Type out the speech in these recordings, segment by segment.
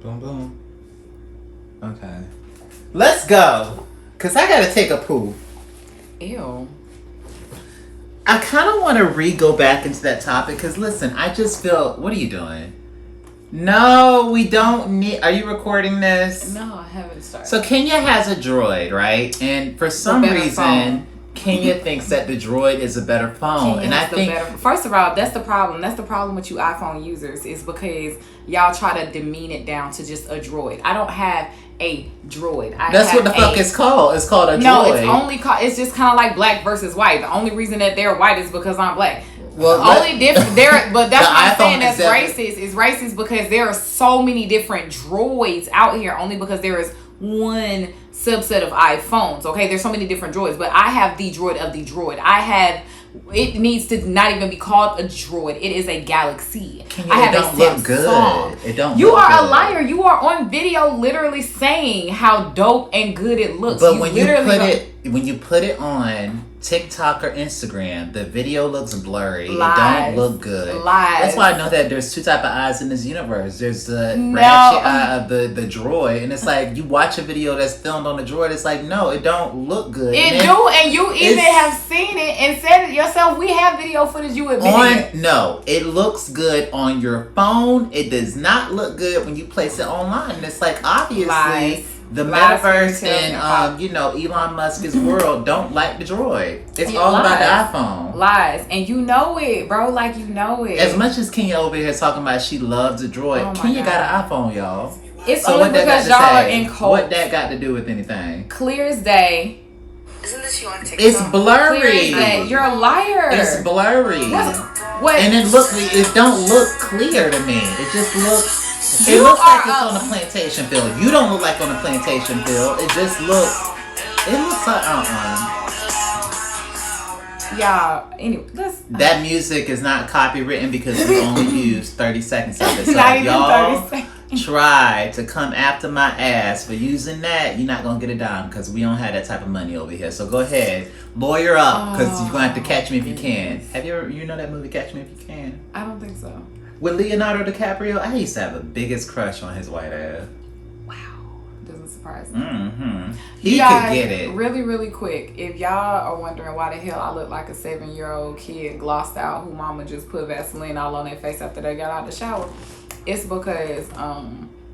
Boom, boom. Okay. Let's go. Because I got to take a poo. Ew. I kind of want to go back into that topic because, listen, I just feel... What are you doing? No, we don't need... Are you recording this? No, I haven't started. So Kenya has a droid, right? And for some reason, Kenya thinks that the droid is a better phone. Kenya and I think... First of all, that's the problem. That's the problem with you iPhone users is because y'all try to demean it down to just a droid. I don't have a droid. That's what the fuck it's called. It's called a droid. No, it's only called... It's just kind of like black versus white. The only reason that they're white is because I'm black. Well, only different there, but that's what I'm saying. That's racist. It's racist because there are so many different droids out here. Only because there is one subset of iPhones. Okay, there's so many different droids, but I have the droid of the droid. I have. It needs to not even be called a droid. It is a Galaxy. I have a Samsung. It don't. You are a liar. You are on video, literally saying how dope and good it looks. But when you put it on TikTok or Instagram, the video looks blurry. Lies. It don't look good. Lies. That's why I know that there's two type of eyes in this universe. There's the ratchet eye of the droid, and it's like you watch a video that's filmed on the droid. It's like no, it don't look good. And you even have seen it and said it yourself. We have video footage. You admit it. No, it looks good on your phone. It does not look good when you place it online. And it's like obviously. Lies. The metaverse and Elon Musk's world don't like the droid. It's all about the iPhone. Lies. And you know it, bro. Like you know it. As much as Kenya over here talking about she loves the droid, Kenya got an iPhone, y'all. It's so only because y'all are in cults. What that got to do with anything? Clear as day. Isn't this you on TikTok? It's blurry. Clear as day. You're a liar. It's blurry. What? And it don't look clear to me. It just looks. It looks like it's on a plantation field. You don't look like on a plantation field. It just looks. It looks like Y'all. Anyway, that music is not copywritten because we only used 30 seconds of it. So not if y'all try to come after my ass for using that, you're not gonna get a dime because we don't have that type of money over here. So go ahead, lawyer up because you're gonna have to catch me if you can. Have you ever know that movie Catch Me If You Can? I don't think so. With Leonardo DiCaprio, I used to have the biggest crush on his white ass. Wow. Doesn't surprise me. Mm-hmm. He could get it. Really, really quick. If y'all are wondering why the hell I look like a 7-year-old kid glossed out who mama just put Vaseline all on their face after they got out the shower, it's because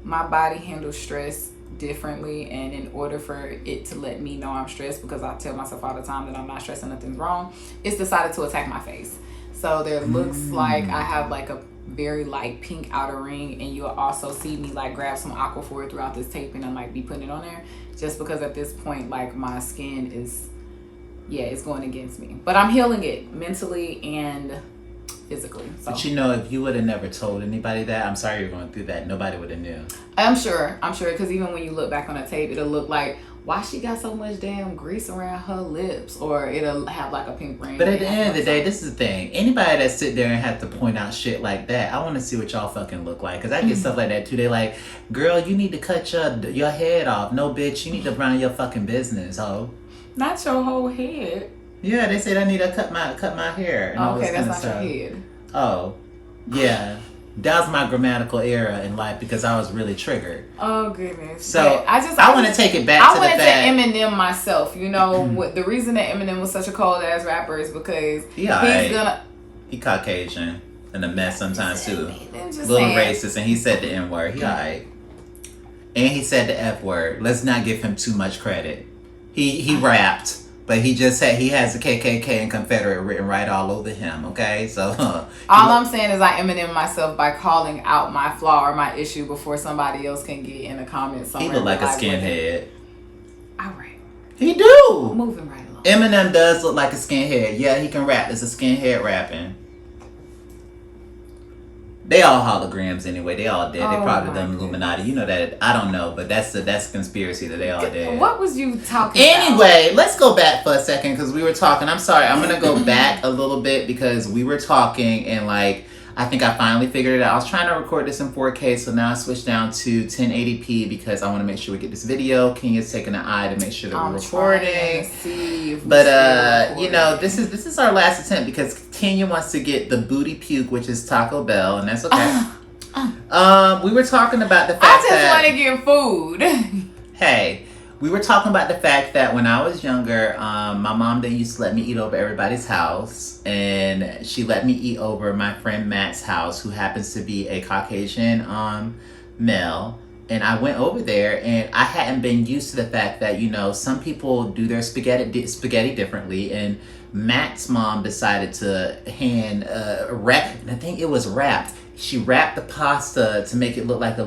my body handles stress differently, and in order for it to let me know I'm stressed, because I tell myself all the time that I'm not stressed and nothing's wrong, it's decided to attack my face. So there looks like I have like a very light pink outer ring, and you'll also see me like grab some Aquaphor throughout this taping and like be putting it on there, just because at this point like my skin is it's going against me, but I'm healing it mentally and physically. So. But if you would have never told anybody that, I'm sorry you're going through that, nobody would have knew. I'm sure because even when you look back on the tape, it'll look like why she got so much damn grease around her lips, or it'll have like a pink ring. But at the end of the day, this is the thing. Anybody that sit there and have to point out shit like that, I want to see what y'all fucking look like. Because I get stuff like that too. They like, girl, you need to cut your head off. No, bitch, you need to run your fucking business, ho. Not your whole head. Yeah, they said I need to cut my hair. And okay, that's not your head. Oh, yeah. That was my grammatical error in life because I was really triggered. Oh goodness! So I want to take it back to the fact. I wanted to Eminem myself. The reason that Eminem was such a cold ass rapper is because he Caucasian and a mess sometimes too. Little racist, and he said the N word. He alright, and he said the F word. Let's not give him too much credit. He rapped. But he has the KKK and Confederate written right all over him, okay? So all I'm saying is I Eminem myself by calling out my flaw or my issue before somebody else can get in the comments somewhere. He look like a skinhead. All right. He do. Moving right along. Eminem does look like a skinhead. Yeah, he can rap. It's a skinhead rapping. They all holograms anyway. They all dead. They probably them Illuminati. You know that. I don't know, but that's conspiracy that they all dead. What was you talking about? Anyway, let's go back for a second because we were talking. I'm sorry. I'm going to go back a little bit because we were talking and like I think I finally figured it out. I was trying to record this in 4K, so now I switched down to 1080p because I want to make sure we get this video. Kenya's taking an eye to make sure that we're recording. But this is our last attempt because Kenya wants to get the booty puke, which is Taco Bell, and that's okay. We were talking about the fact I just want to get food. Hey, we were talking about the fact that when I was younger, my mom didn't used to let me eat over everybody's house, and she let me eat over my friend Matt's house, who happens to be a Caucasian male. And I went over there, and I hadn't been used to the fact that, you know, some people do their spaghetti differently, and Matt's mom decided to hand wrap, and I think it was wrapped. She wrapped the pasta to make it look like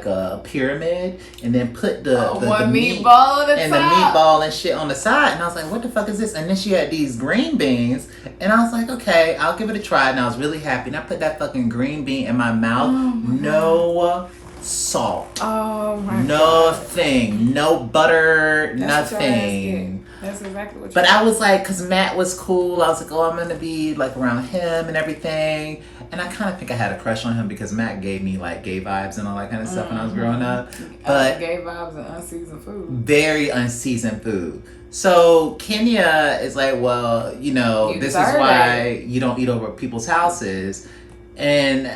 a pyramid, and then put the meat meatball and the meatball and shit on the side. And I was like, what the fuck is this? And then she had these green beans, and I was like, okay, I'll give it a try. And I was really happy. And I put that fucking green bean in my mouth. No salt. Oh my God. Nothing. No butter. Nothing. That's exactly what. But I was like, because Matt was cool. I was like, oh, I'm gonna be like around him and everything. And I kind of think I had a crush on him because Matt gave me like gay vibes and all that kind of stuff when I was growing up. But gay vibes and unseasoned food. Very unseasoned food. So Kenya is like, well, you know, this is why you don't eat over people's houses. And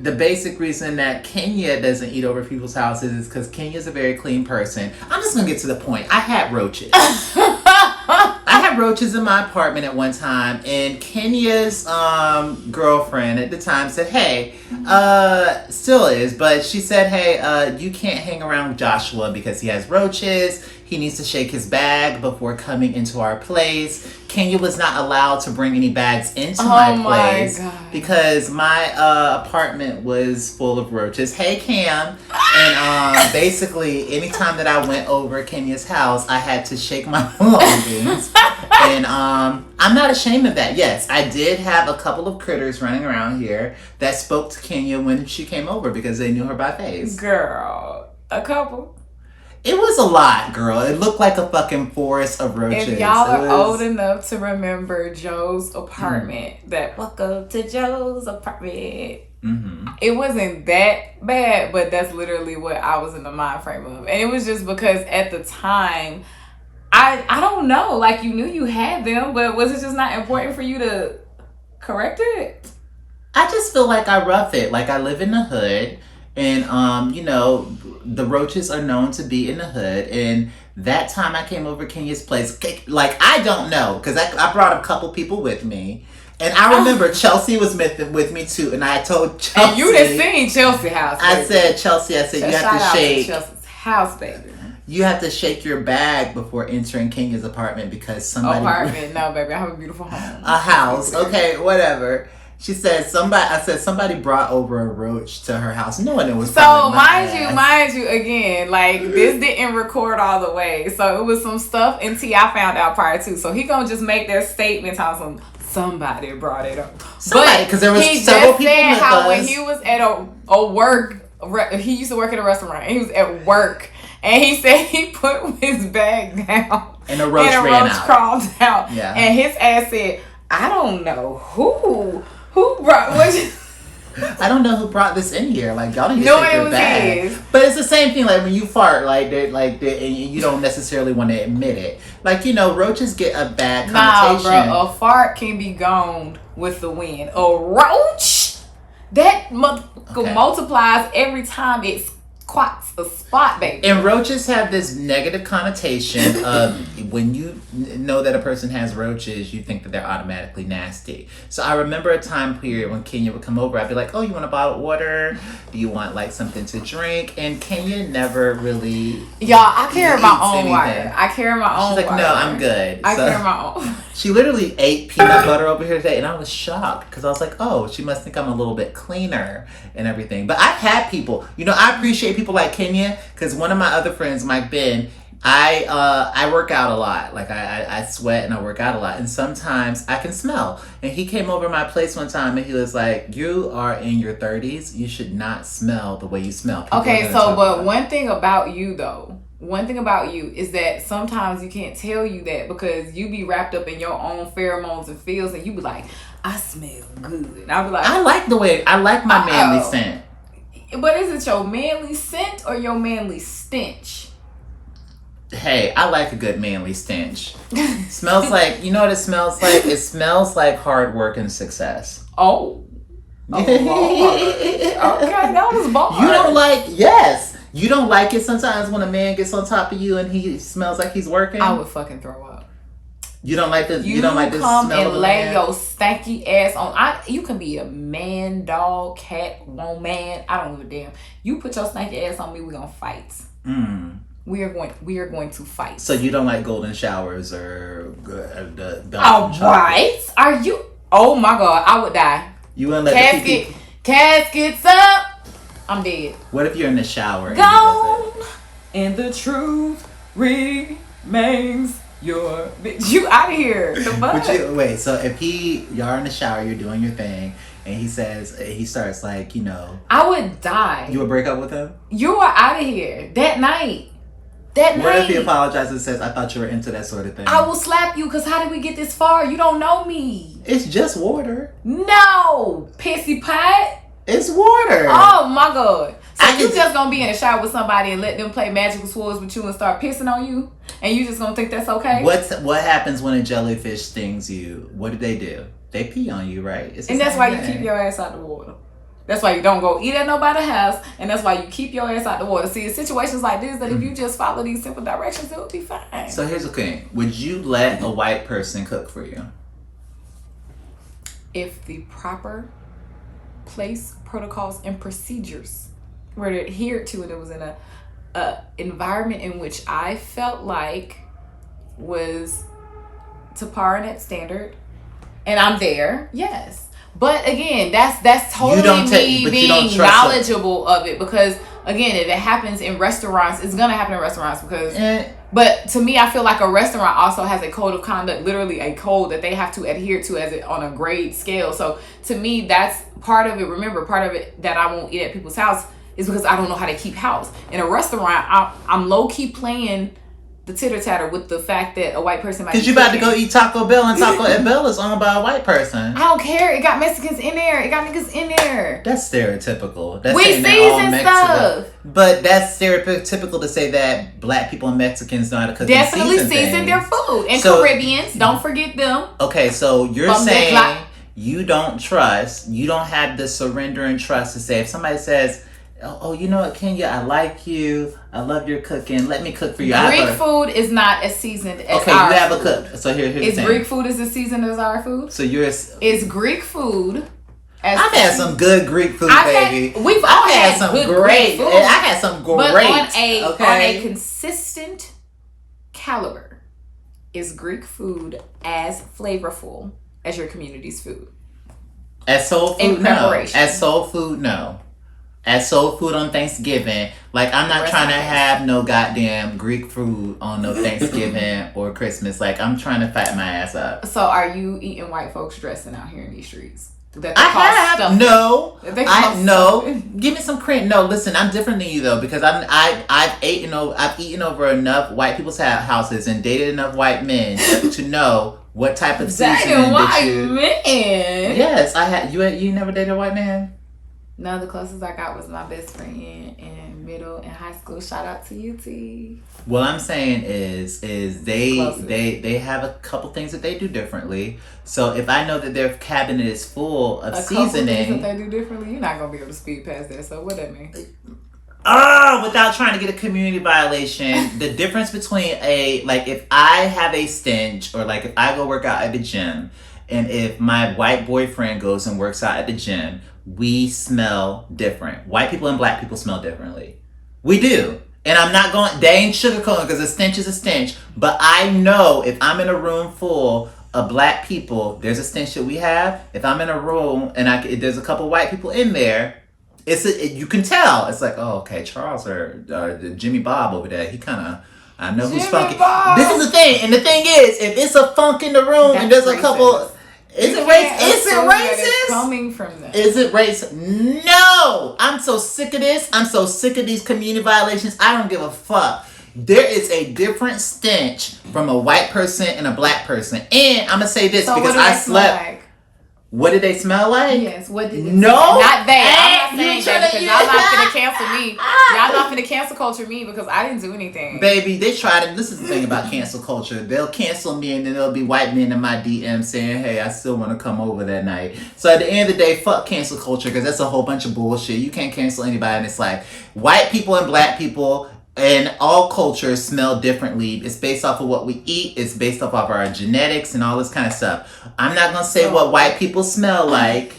the basic reason that Kenya doesn't eat over people's houses is because Kenya's a very clean person. I'm just going to get to the point. I had roaches. I had roaches in my apartment at one time, and Kenya's girlfriend at the time said, hey, still is, but she said, hey, you can't hang around with Joshua because he has roaches. He needs to shake his bag before coming into our place. Kenya was not allowed to bring any bags into my place because my apartment was full of roaches. Hey, Cam. And basically, anytime that I went over Kenya's house, I had to shake my belongings. And I'm not ashamed of that. Yes, I did have a couple of critters running around here that spoke to Kenya when she came over because they knew her by face. Girl, a couple? It was a lot, girl. It looked like a fucking forest of roaches. If y'all are old enough to remember Joe's apartment, that welcome to Joe's apartment. Mm-hmm. It wasn't that bad, but that's literally what I was in the mind frame of. And it was just because at the time, I don't know, like you knew you had them, but was it just not important for you to correct it? I just feel like I rough it. Like I live in the hood, and you know, the roaches are known to be in the hood. And that time I came over Kenya's place, like I don't know, because I brought a couple people with me. And I remember Chelsea was with me too, and I told Chelsea. And you done seen Chelsea house. Baby. I said, Chelsea, you have to shake Chelsea's house, baby. You have to shake your bag before entering Kenya's apartment because somebody. Apartment, no, baby, I have a beautiful home. A house, okay, whatever. She said somebody brought over a roach to her house. No one was. So mind you, again, like this didn't record all the way. So it was some stuff in T I found out prior to. So he gonna just make that statement on somebody brought it up. Somebody, because there was several people. He just said how when he was at a work, he used to work at a restaurant. And he was at work, and he said he put his bag down, and a roach crawled out. Yeah. And his ass said, "I don't know who brought what." I don't know who brought this in here. Like y'all didn't take your bag. His. But it's the same thing. Like when you fart, and you don't necessarily want to admit it. Like you know, roaches get a bad connotation. Nah, bro, a fart can be gone with the wind. A roach that multiplies every time it squats a spot, baby. And roaches have this negative connotation of when you know that a person has roaches, you think that they're automatically nasty. So I remember a time period when Kenya would come over, I'd be like, oh, you want a bottle of water? Do you want like something to drink? And Kenya never really I carry my own water. I carry my own water. She's like, no, I'm good. I carry my own. She literally ate peanut butter over here today, and I was shocked because I was like, oh, she must think I'm a little bit cleaner and everything. But I've had people, I appreciate people like Kenya because one of my other friends, Mike Ben, I work out a lot. Like I sweat and I work out a lot, and sometimes I can smell. And he came over my place one time and he was like, you are in your 30s. You should not smell the way you smell. Okay, so but one thing about you though. One thing about you is that sometimes you can't tell you that because you be wrapped up in your own pheromones and feels, and you be like, I smell good. And I'll be like, I like my manly scent. But is it your manly scent or your manly stench? Hey, I like a good manly stench. Smells like, you know what it smells like? It smells like hard work and success. Oh. Oh, Lord. Okay, that was bars. You don't like, yes. You don't like it sometimes when a man gets on top of you and he smells like he's working? I would fucking throw up. You don't like this? You don't like this come smell and of a lay man? your stanky ass on. You can be a man, dog, cat, woman. I don't give a damn. You put your stanky ass on me, we're gonna fight. We are going to fight. So you don't like golden showers or the all right? Are you? Oh my God, I would die. You wouldn't let the people... Caskets up. I'm dead. What if you're in the shower? Gone, and the truth remains your bitch. You out of here. Wait, so if y'all are in the shower, you're doing your thing, and he starts like, I would die. You would break up with him? You are out of here. That night. What if he apologizes and says, I thought you were into that sort of thing? I will slap you, because how did we get this far? You don't know me. It's just water. No, pissy pot. It's water. Oh my God. So you just gonna be in the shower with somebody and let them play magical swords with you and start pissing on you? And you just gonna think that's okay? What happens when a jellyfish stings you? What do? They pee on you, right? And that's why you keep your ass out the water. That's why you don't go eat at nobody's house, and that's why you keep your ass out the water. See, in situations like this, that if you just follow these simple directions, it would be fine. So here's the thing. Would you let a white person cook for you? If the proper place, protocols, and procedures were adhered to, and it was in a environment in which I felt like was to par in that standard, and I'm there, yes. But again, that's totally me being knowledgeable of it, because again, if it happens in restaurants, it's gonna happen in restaurants because. But to me, I feel like a restaurant also has a code of conduct, literally a code that they have to adhere to as it on a grade scale. So to me, that's part of it. Remember, part of it that I won't eat at people's house is because I don't know how to keep house. In a restaurant, I'm low key playing the titter tatter with the fact that a white person might. Because you about to go eat Taco Bell, and Taco Bell is owned by a white person. I don't care. It got Mexicans in there. It got niggas in there. That's stereotypical. We season stuff. But that's stereotypical to say that black people and Mexicans know how to cook. Definitely season their food. And Caribbeans, don't forget them. Okay, so you're saying you don't have the surrender and trust to say, if somebody says, oh, you know what, Kenya, I like you. I love your cooking. Let me cook for you. Greek food is not as seasoned as our food. Okay, you have a cook. So here's the thing. Greek food as seasoned as our food? So is Greek food as I've had some good Greek food, baby. We've all had some great food. I had some great. But on a consistent caliber, is Greek food as flavorful as your community's food? As soul food, no. As soul food, no. As soul food on Thanksgiving, like I'm not trying to have no goddamn Greek food on no Thanksgiving or Christmas. Like I'm trying to fatten my ass up. So are you eating white folks dressing out here in these streets? No. Give me some cream. No, listen, I'm different than you though, because I've eaten over enough white people's houses and dated enough white men to know what type of seasoning men. Yes, I had. You never dated a white man? No, the closest I got was my best friend in middle and high school. Shout out to UT. What I'm saying is they have a couple things that they do differently. So if I know that their cabinet is full of seasoning, couple things that they do differently, you're not gonna be able to speed past that. So what that mean? Without trying to get a community violation, the difference between if I have a stench, or like if I go work out at the gym, and if my white boyfriend goes and works out at the gym, we smell different. White people and black people smell differently. We do. And I'm not going, they ain't sugarcoating, because a stench is a stench. But I know if I'm in a room full of black people, there's a stench that we have. If I'm in a room and there's a couple white people in there, you can tell. It's like, oh, okay, Charles or Jimmy Bob over there, he kind of, I know who's funky. Bob. This is the thing. And the thing is, if it's a funk in the room and there's a couple... Is it racist? Coming from them. Is it racist? No! I'm so sick of this. I'm so sick of these community violations. I don't give a fuck. There is a different stench from a white person and a black person. And I'm going to say this, because I slept... What did they smell like? Yes, what did it No, smell? Not that. I'm not you saying that because y'all not tryna- finna cancel me. Y'all not finna cancel culture me because I didn't do anything. Baby, they try to. This is the thing about cancel culture. They'll cancel me, and then there'll be white men in my DM saying, "Hey, I still want to come over that night." So at the end of the day, fuck cancel culture because that's a whole bunch of bullshit. You can't cancel anybody in this life. White people and black people and all cultures smell differently. It's based off of what we eat. It's based off of our genetics and all this kind of stuff. I'm not gonna say what white people smell like.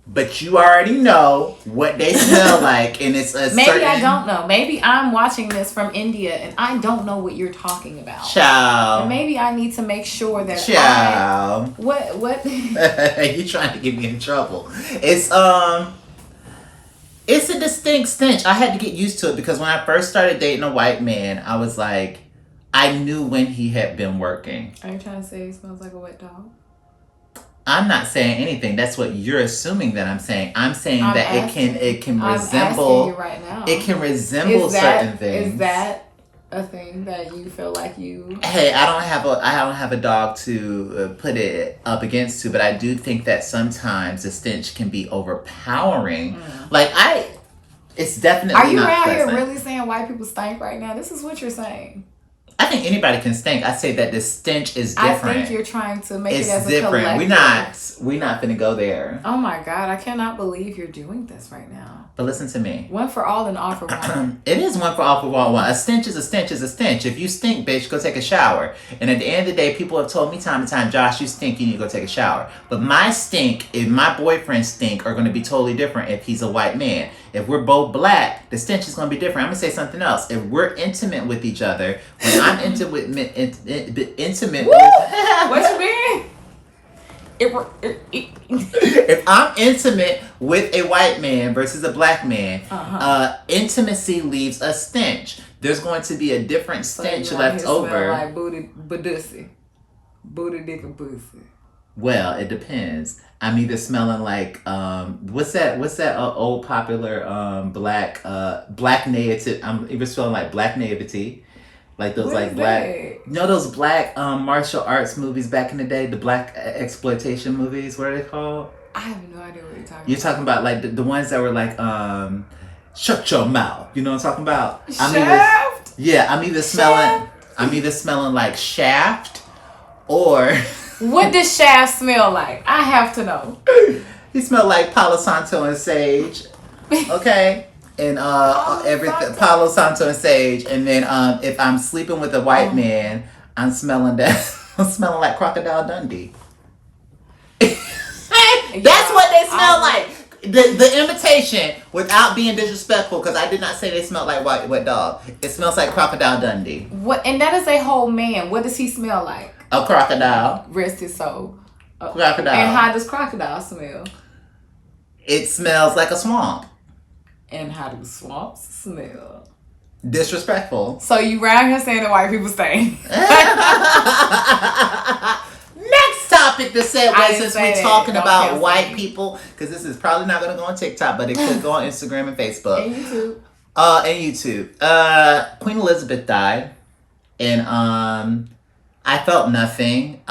But you already know what they smell like, and it's a Maybe certain... I don't know. Maybe I'm watching this from India, and I don't know what you're talking about. Child. And maybe I need to make sure that Child. What? You trying to get me in trouble. It's a distinct stench. I had to get used to it because when I first started dating a white man, I was like, I knew when he had been working. Are you trying to say he smells like a wet dog? I'm not saying anything. That's what you're assuming that I'm saying. I'm saying that it can resemble. I'm asking you right now. It can resemble certain things. Is that a thing that you feel like you? Hey, I don't have a dog to put it up against to, but I do think that sometimes the stench can be overpowering. It's definitely Are you not around pleasant. here really saying white people stink right now? This is what you're saying. I think anybody can stink. I say that the stench is different. I think you're trying to make it's it as different. a collective. We're not finna go there. Oh my God, I cannot believe you're doing this right now. But listen to me. One for all and all for one. It is one for all for one. A stench is a stench is a stench. If you stink, bitch, go take a shower. And at the end of the day, people have told me time and time, Josh, you stink, you need to go take a shower. But my stink, if my boyfriend's stink, are going to be totally different if he's a white man. If we're both black, the stench is going to be different. I'm going to say something else. If we're intimate with each other, when I'm intimate with... What you mean? If I'm intimate with a white man versus a black man, intimacy leaves a stench. There's going to be a different stench left over. Smell like booty, badussy. Booty, dick, and pussy. Well, it depends. I'm either smelling like what's that old popular black native. I'm either smelling like black nativity. Like those what those black martial arts movies back in the day, the black exploitation movies, what are they called? I have no idea what you're talking about. You're talking about like the ones that were like shut your mouth. You know what I'm talking about? Shaft? I'm either smelling like Shaft or what does Shaft smell like? I have to know. He smelled like Palo Santo and sage. Okay? And everything Palo Santo and sage, and then if I'm sleeping with a white man, I'm smelling like Crocodile Dundee. That's what they smell like. The imitation, without being disrespectful, because I did not say they smelled like wet dog. It smells like Crocodile Dundee. What? And that is a whole man. What does he smell like? A crocodile. Rest his soul. Crocodile. And how does crocodile smell? It smells like a swamp. And how do swamps smell? Disrespectful. So you round here saying that white people stink. Next topic to segue, since we're talking about white people, because this is probably not going to go on TikTok, but it could go on Instagram and Facebook. And YouTube. Queen Elizabeth died. And I felt nothing.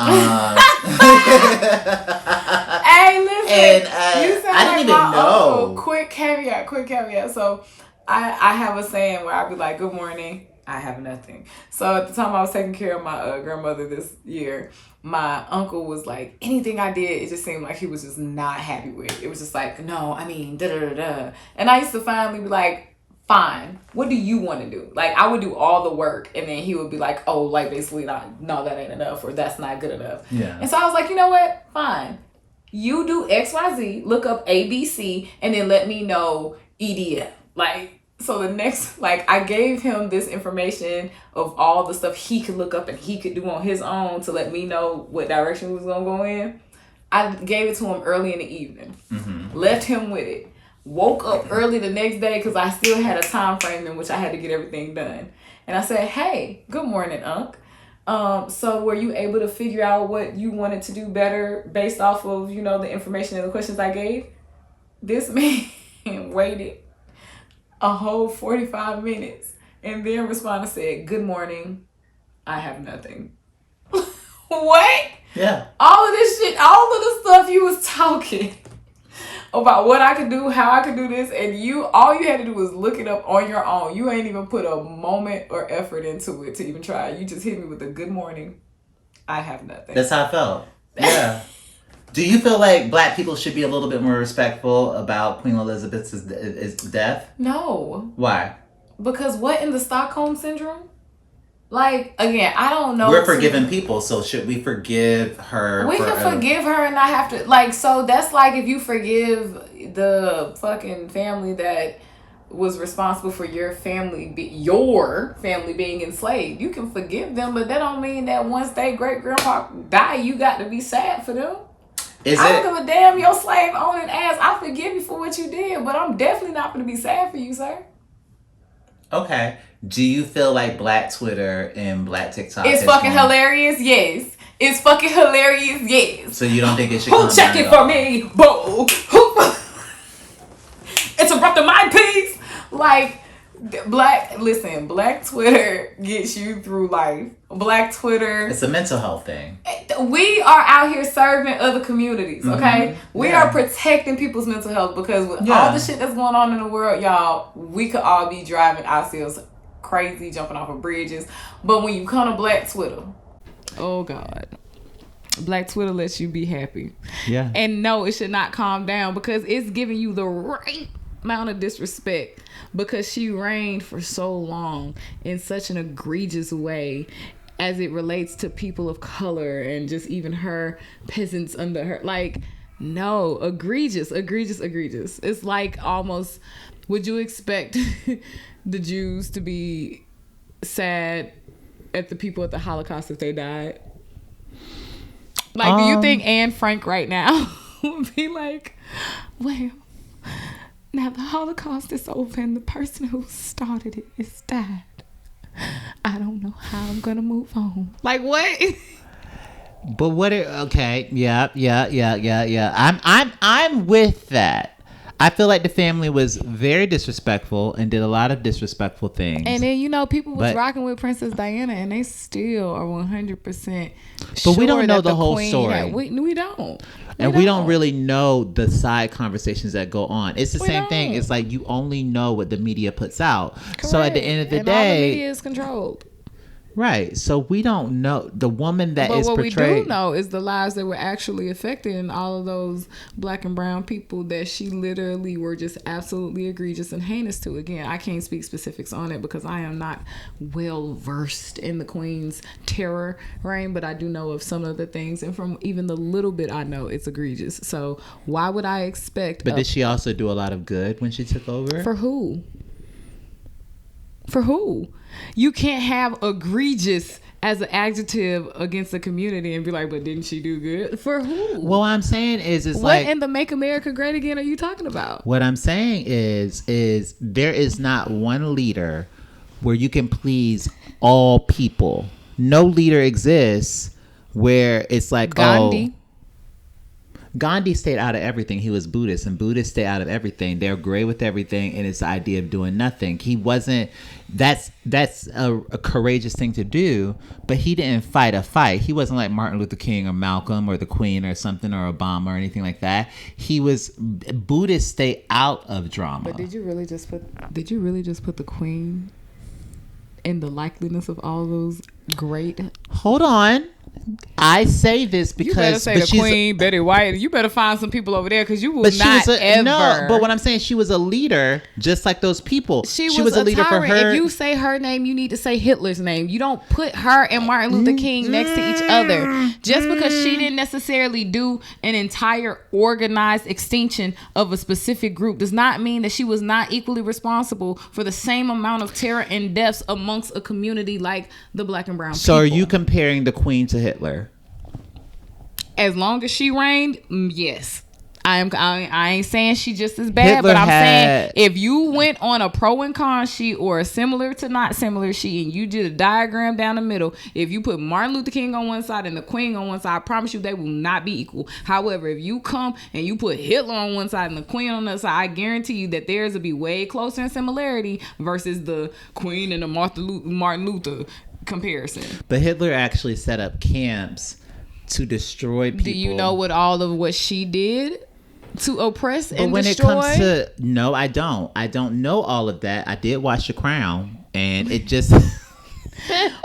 Hey, listen. And you sound I didn't even know. Uncle. Quick caveat. So I have a saying where I be like, good morning, I have nothing. So at the time I was taking care of my grandmother this year, my uncle was like, anything I did, it just seemed like he was just not happy with. It was just like, no, I mean, da-da-da-da. And I used to finally be like, fine, what do you want to do? Like, I would do all the work, and then he would be like, oh, like, basically, no, that ain't enough, or that's not good enough. Yeah. And so I was like, you know what? Fine. You do XYZ, look up ABC, and then let me know EDF. Like, so the next, like, I gave him this information of all the stuff he could look up and he could do on his own to let me know what direction we was going to go in. I gave it to him early in the evening. Mm-hmm. Left him with it. Woke up early the next day because I still had a time frame in which I had to get everything done. And I said, hey, good morning, Unc. So were you able to figure out what you wanted to do better based off of, you know, the information and the questions I gave? This man waited a whole 45 minutes and then responded and said, good morning, I have nothing. What? Yeah. All of this shit, all of the stuff you was talking about what I could do, how I could do this, and all you had to do was look it up on your own. You ain't even put a moment or effort into it to even try. You just hit me with a good morning. I have nothing. That's how I felt. Yeah. Do you feel like black people should be a little bit more respectful about Queen Elizabeth's death? No. Why? Because what in the Stockholm Syndrome? Like, again, I don't know. We're forgiving people, so should we forgive her? We can forgive her and not have to, like, so that's like if you forgive the fucking family that was responsible for your family being enslaved. You can forgive them, but that don't mean that once they great grandpa die, you got to be sad for them. I don't give a damn your slave owning ass. I forgive you for what you did, but I'm definitely not going to be sad for you, sir. Okay. Do you feel like Black Twitter and Black TikTok is fucking hilarious? Yes. It's fucking hilarious? Yes. So you don't think it should Who checking for me? Boo. Interrupt the mind piece. Like, Black Twitter gets you through life. Black Twitter. It's a mental health thing. We are out here serving other communities, okay? Mm-hmm. We are protecting people's mental health because with all the shit that's going on in the world, y'all, we could all be driving ourselves crazy, jumping off of bridges. But when you come to Black Twitter, oh God. Black Twitter lets you be happy. Yeah. And no, it should not calm down because it's giving you the right amount of disrespect because she reigned for so long in such an egregious way as it relates to people of color and just even her peasants under her. Like, no, egregious. It's like almost, would you expect the Jews to be sad at the people at the Holocaust if they died? Like, do you think Anne Frank right now would be like, well, now the Holocaust is over and the person who started it is died. I don't know how I'm gonna move on. Like, what? But okay, yeah. I'm with that. I feel like the family was very disrespectful and did a lot of disrespectful things. And then, people was rocking with Princess Diana and they still are 100% But we don't know the whole story. We don't. We don't really know the side conversations that go on. It's the same thing. It's like you only know what the media puts out. Correct. So at the end of the day, all the media is controlled. Right. So we don't know the woman that is portrayed. But what we do know is the lives that were actually affected and all of those black and brown people that she literally were just absolutely egregious and heinous to. Again, I can't speak specifics on it because I am not well versed in the Queen's terror reign, but I do know of some of the things, and from even the little bit I know, it's egregious. So why would I expect... But did she also do a lot of good when she took over? For who? For who? You can't have egregious as an adjective against a community and be like, but didn't she do good? For who? What I'm saying is, what in the Make America Great Again are you talking about? What I'm saying is there is not one leader where you can please all people. No leader exists where it's like, Gandhi stayed out of everything. He was Buddhist, and Buddhists stay out of everything. They're great with everything, and it's the idea of doing nothing. He wasn't. That's a courageous thing to do, but he didn't fight a fight. He wasn't like Martin Luther King or Malcolm or the Queen or something or Obama or anything like that. Buddhists stay out of drama. But did you really just put the Queen in the likeliness of all those great? Hold on. I say this because... You better say the Queen, Betty White. You better find some people over there because you will not ever... No, but what I'm saying, she was a leader just like those people. She was a leader tyrant. For her. If you say her name, you need to say Hitler's name. You don't put her and Martin Luther King next to each other. Just because she didn't necessarily do an entire organized extinction of a specific group does not mean that she was not equally responsible for the same amount of terror and deaths amongst a community like the black and brown people. So are you comparing the Queen to Hitler? As long as she reigned, yes. I ain't saying she just as bad, Hitler, but I'm saying if you went on a pro and con sheet or a similar to not similar sheet and you did a diagram down the middle, if you put Martin Luther King on one side and the Queen on one side, I promise you they will not be equal. However, if you come and you put Hitler on one side and the Queen on the other side, I guarantee you that theirs will be way closer in similarity versus the Queen and the Martin Luther comparison. But Hitler actually set up camps to destroy people. Do you know what she did to oppress and when destroy? It comes to no, I don't know all of that. I did watch The Crown, and it just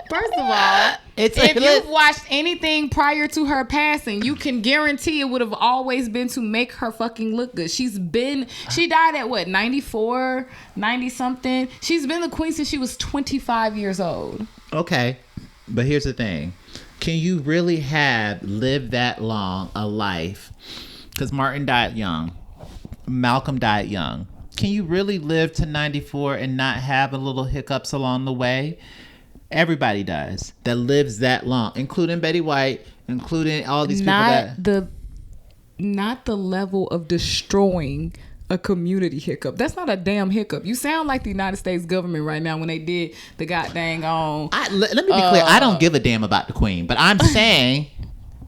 First of all, if you've watched anything prior to her passing, you can guarantee it would have always been to make her fucking look good. She died at what, 94, 90 something? She's been the queen since she was 25 years old. Okay, but here's the thing. Can you really have lived that long a life? Because Martin died young. Malcolm died young. Can you really live to 94 and not have a little hiccups along the way? Everybody does that lives that long, including Betty White, including all these people not the level of destroying a community hiccup. That's not a damn hiccup. You sound like the United States government right now when they did the goddamn on. Let me be clear. I don't give a damn about the Queen, but I'm saying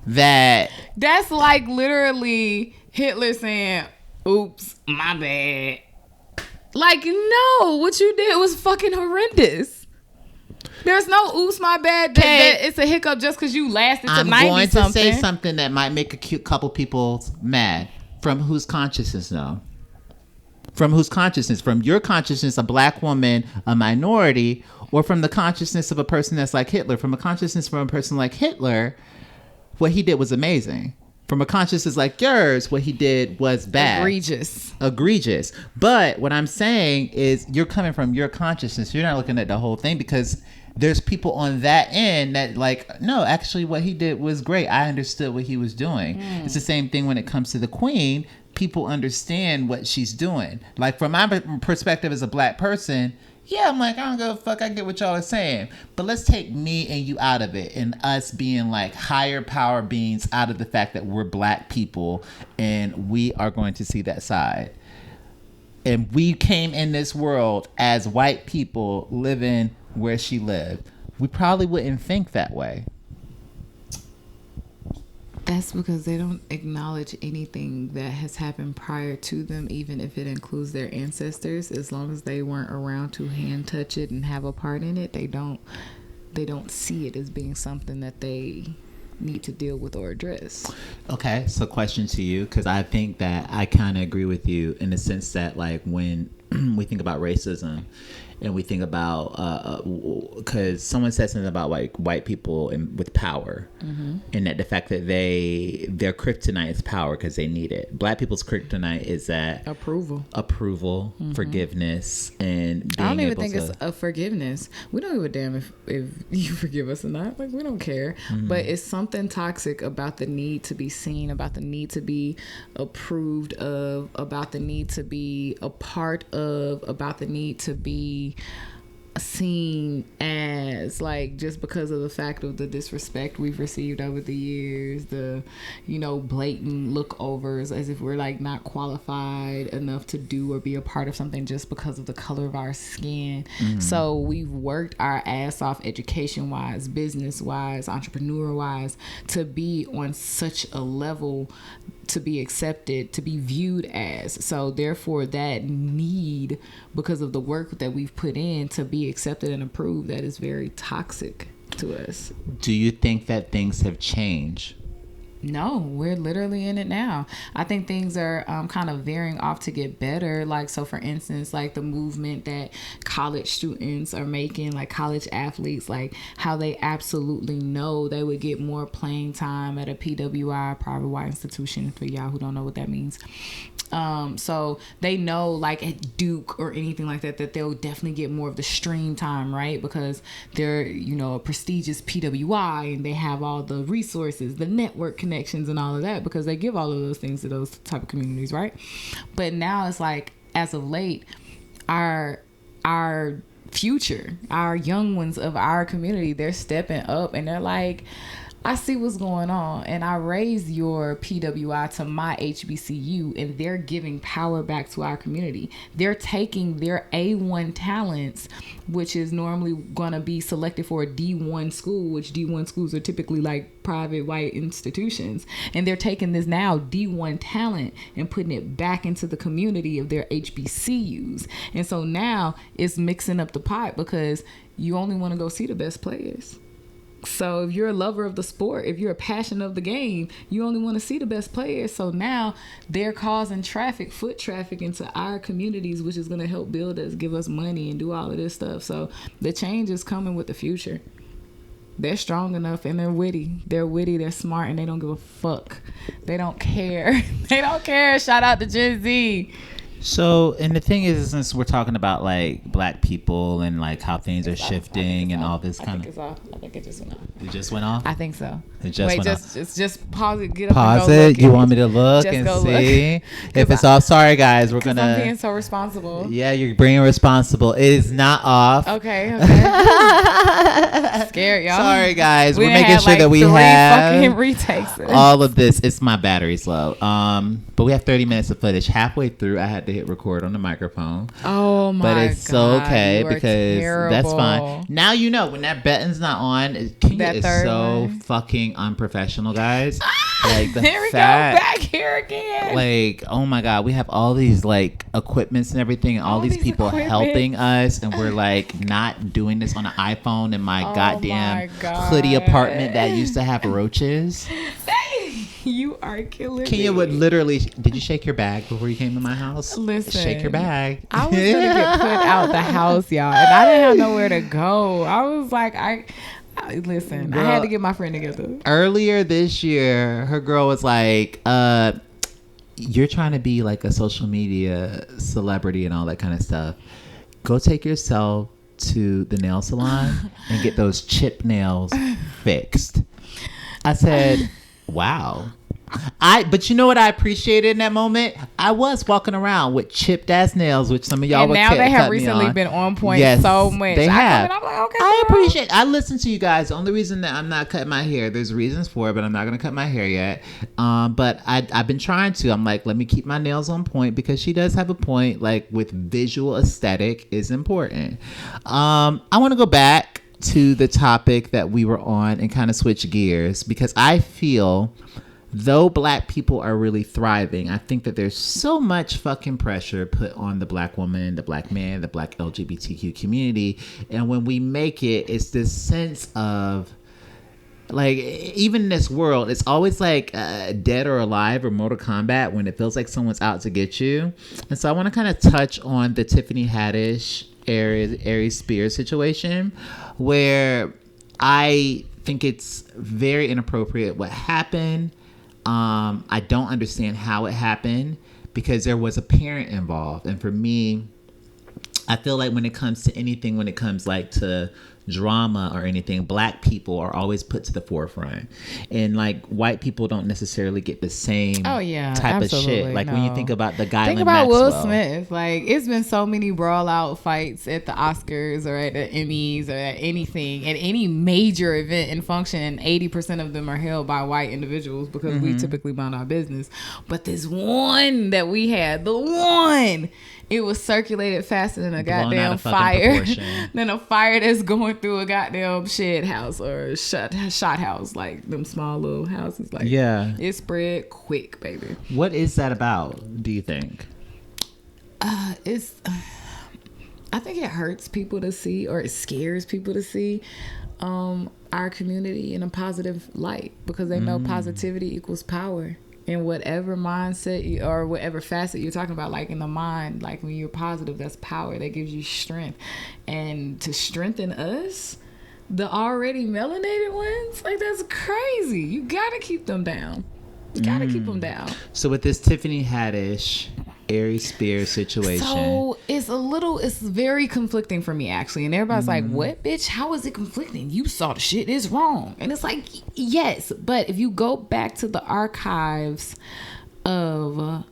that that's like literally Hitler saying, "Oops, my bad." Like, no, what you did was fucking horrendous. There's no oops, my bad. That it's a hiccup just because you lasted to 90 something. I'm going to say something that might make a cute couple people mad. From whose consciousness, though? From whose consciousness? From your consciousness, a black woman, a minority, or from the consciousness of a person that's like Hitler? From a consciousness from a person like Hitler, what he did was amazing. From a consciousness like yours, what he did was bad. Egregious. But what I'm saying is you're coming from your consciousness. You're not looking at the whole thing because there's people on that end that like, no, actually what he did was great. I understood what he was doing. It's the same thing when it comes to the Queen. People understand what she's doing. Like from my perspective as a black person, yeah, I'm like, I don't give a fuck. I get what y'all are saying. But let's take me and you out of it and us being like higher power beings out of the fact that we're black people and we are going to see that side. And we came in this world as white people living where she lived. We probably wouldn't think that way. That's because they don't acknowledge anything that has happened prior to them, even if it includes their ancestors. As long as they weren't around to hand touch it and have a part in it, they don't see it as being something that they need to deal with or address. Okay, so question to you, because I think that I kind of agree with you in the sense that like when we think about racism and we think about because someone said something about like white people and with power, and that the fact that their kryptonite is power because they need it. Black people's kryptonite is that approval, forgiveness, and being I don't even think it's a forgiveness. We don't give a damn if you forgive us or not. Like, we don't care. But it's something toxic about the need to be seen, about the need to be approved of, about the need to be a part of, about the need to be seen as, like, just because of the fact of the disrespect we've received over the years, the, blatant lookovers as if we're like not qualified enough to do or be a part of something just because of the color of our skin. So we've worked our ass off education wise, business wise, entrepreneur wise to be on such a level to be accepted, to be viewed as. So therefore that need, because of the work that we've put in to be accepted and approved, that is very toxic to us. Do you think that things have changed? No, we're literally in it now. I think things are kind of veering off to get better. Like, so for instance, like the movement that college students are making, like college athletes, like how they absolutely know they would get more playing time at a PWI, private white institution, for y'all who don't know what that means. So they know, like at Duke or anything like that, that they'll definitely get more of the stream time, right? Because they're, a prestigious PWI and they have all the resources, the network connections and all of that, because they give all of those things to those type of communities, right? But now it's like, as of late, our future, our young ones of our community, they're stepping up and they're like, I see what's going on, and I raised your PWI to my HBCU, and they're giving power back to our community. They're taking their A1 talents, which is normally going to be selected for a D1 school, which D1 schools are typically like private white institutions, and they're taking this now D1 talent and putting it back into the community of their HBCUs. And so now it's mixing up the pot because you only want to go see the best players. So if you're a lover of the sport, if you're a passion of the game, you only want to see the best players. So now they're causing foot traffic into our communities, which is going to help build us, give us money, and do all of this stuff. So the change is coming with the future. They're strong enough and they're witty. They're smart, and they don't give a fuck. They don't care. They don't care. Shout out to Gen Z. So, and the thing is, since we're talking about like black people and like how things are shifting and all this kind of, I think it just went off. It just went off. I think so. It just went off. Just pause it. Get up. Pause and go it. look You want me to look and see if it's off? Sorry, guys. We're gonna. I'm being so responsible. Yeah, you're being responsible. It is not off. Okay. Scared, y'all. Sorry, guys. We're making sure that we have fucking retakes. All of this. It's my battery's low. But we have 30 minutes of footage. Halfway through, I had to hit record on the microphone. Oh my god! But it's so okay because terrible. That's fine. Now you know when that button's not on. Kyna is so fucking unprofessional, guys. Like the here we go back here again. Like, oh my god, we have all these like equipments and everything, and all these people helping us, and we're like not doing this on an iPhone in my goddamn hoodie apartment that used to have roaches. You are killing me. Kyna would literally. Did you shake your bag before you came to my house? Listen, shake your bag. I was gonna get put out the house, y'all, and I didn't have nowhere to go. I was like, listen, girl, I had to get my friend together. Earlier this year, her girl was like, you're trying to be like a social media celebrity and all that kind of stuff. Go take yourself to the nail salon and get those chip nails fixed. I said, wow. But you know what I appreciated in that moment? I was walking around with chipped ass nails, which some of y'all and would now they have me recently on. been on point Yes, so much. They have. I'm like, okay, I appreciate. I listen to you guys. The only reason that I'm not cutting my hair, there's reasons for it, but I'm not gonna cut my hair yet. But I've been trying to. I'm like, let me keep my nails on point because she does have a point. Like with visual aesthetic is important. I want to go back to the topic that we were on and kind of switch gears because I feel. Though black people are really thriving, I think that there's so much fucking pressure put on the black woman, the black man, the black LGBTQ community. And when we make it, it's this sense of like, even in this world, it's always like Dead or Alive or Mortal Kombat when it feels like someone's out to get you. And so I want to kind of touch on the Tiffany Haddish, Aries Spears situation where I think it's very inappropriate what happened. I don't understand how it happened because there was a parent involved. And for me, I feel like when it comes to anything, when it comes like to drama or anything, black people are always put to the forefront, and like white people don't necessarily get the same type of shit. Like when you think about the guy, think about Will Smith. Like it's been so many brawl out fights at the Oscars or at the Emmys or at anything, at any major event and function, and 80% of them are held by white individuals because we typically mind our business. But this one that we had, it was circulated faster than a goddamn fire. Than a fire that's going through a goddamn shed house or shot house, like them small little houses. Like, yeah, it spread quick, baby. What is that about, do you think? I think it hurts people to see, or it scares people to see our community in a positive light because they know positivity equals power. In whatever mindset or whatever facet you're talking about, like in the mind, like when you're positive, that's power. That gives you strength. And to strengthen us, the already melanated ones, like that's crazy. You gotta keep them down. You gotta keep them down. So with this Tiffany Haddish, Aries Spears situation. So it's very conflicting for me actually. And everybody's like, what, bitch? How is it conflicting? You saw the shit is wrong. And it's like, yes. But if you go back to the archives of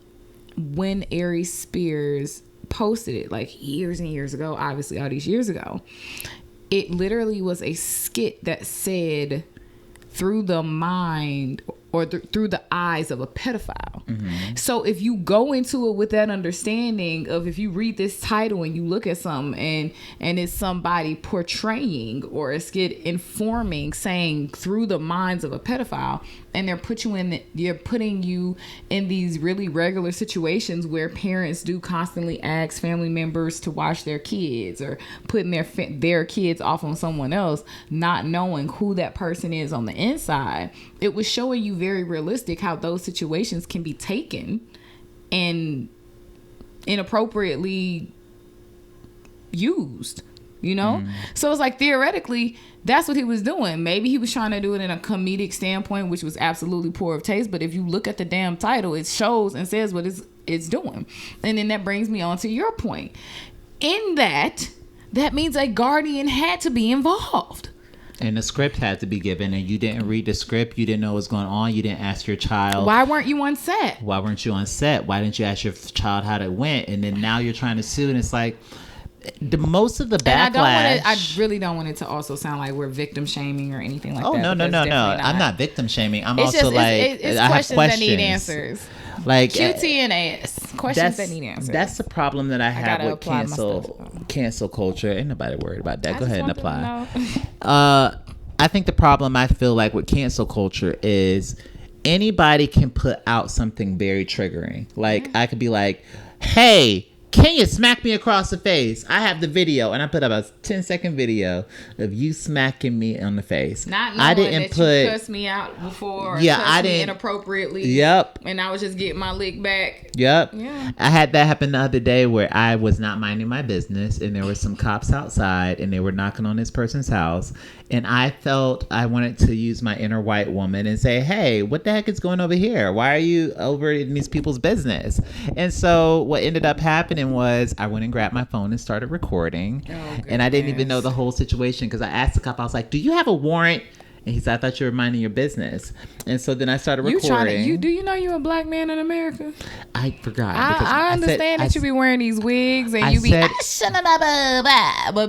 when Aries Spears posted it, like years and years ago, obviously all these years ago, it literally was a skit that said through the mind or through the eyes of a pedophile. So if you go into it with that understanding of, if you read this title and you look at something and it's somebody portraying or it's informing, saying through the minds of a pedophile, and they're putting you in these really regular situations where parents do constantly ask family members to watch their kids, or putting their kids off on someone else, not knowing who that person is on the inside. It was showing you very realistic how those situations can be taken and inappropriately used, you know? So it's like, theoretically, that's what he was doing. Maybe he was trying to do it in a comedic standpoint, which was absolutely poor of taste. But if you look at the damn title, it shows and says what it's doing. And then that brings me on to your point. In that means a guardian had to be involved. And the script had to be given, and you didn't read the script. You didn't know what was going on. You didn't ask your child. Why weren't you on set? Why weren't you on set? Why didn't you ask your child how it went? And then now you're trying to sue, and it's like, most of the backlash. I really don't want it to also sound like we're victim shaming or anything like that. Oh, no. I'm not victim shaming. I'm it's also just, like, it's I questions have questions that need answers. Like QT and AS. Questions that need answers. That's the problem that I have with cancel culture. Ain't nobody worried about that. Go ahead and apply. I think the problem I feel like with cancel culture is anybody can put out something very triggering. Like, I could be like, hey, can you smack me across the face? I have the video, and I put up a 10-second video of you smacking me on the face. Not knowing you cussed me out before. Yeah, I didn't. Me inappropriately. Yep. And I was just getting my lick back. Yep. Yeah. I had that happen the other day where I was not minding my business, and there were some cops outside, and they were knocking on this person's house, and I felt I wanted to use my inner white woman and say, hey, what the heck is going over here? Why are you over in these people's business? And so what ended up happening was I went and grabbed my phone and started recording. And I didn't even know the whole situation, because I asked the cop, I was like, do you have a warrant? And he said, I thought you were minding your business. And so then I started recording. Do you know you're a black man in America? I forgot. I understand that you be wearing these wigs and you be, but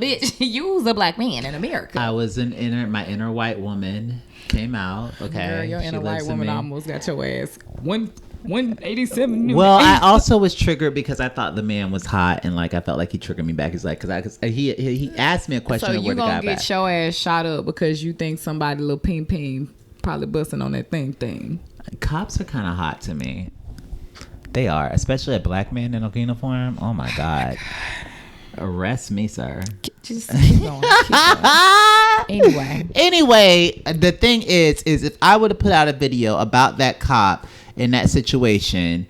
bitch, you's a black man in America. I was my inner white woman came out. Okay. Girl, your inner white woman almost got your ass 187. Well, I also was triggered because I thought the man was hot, and like I felt like he triggered me back. He's like, because he asked me a question. So you gonna get your ass shot up because you think somebody little ping probably busting on that thing. Cops are kind of hot to me. They are, especially a black man in a uniform. Oh my god. Arrest me, sir. Just keep going. Anyway, the thing is if I would have put out a video about that cop in that situation,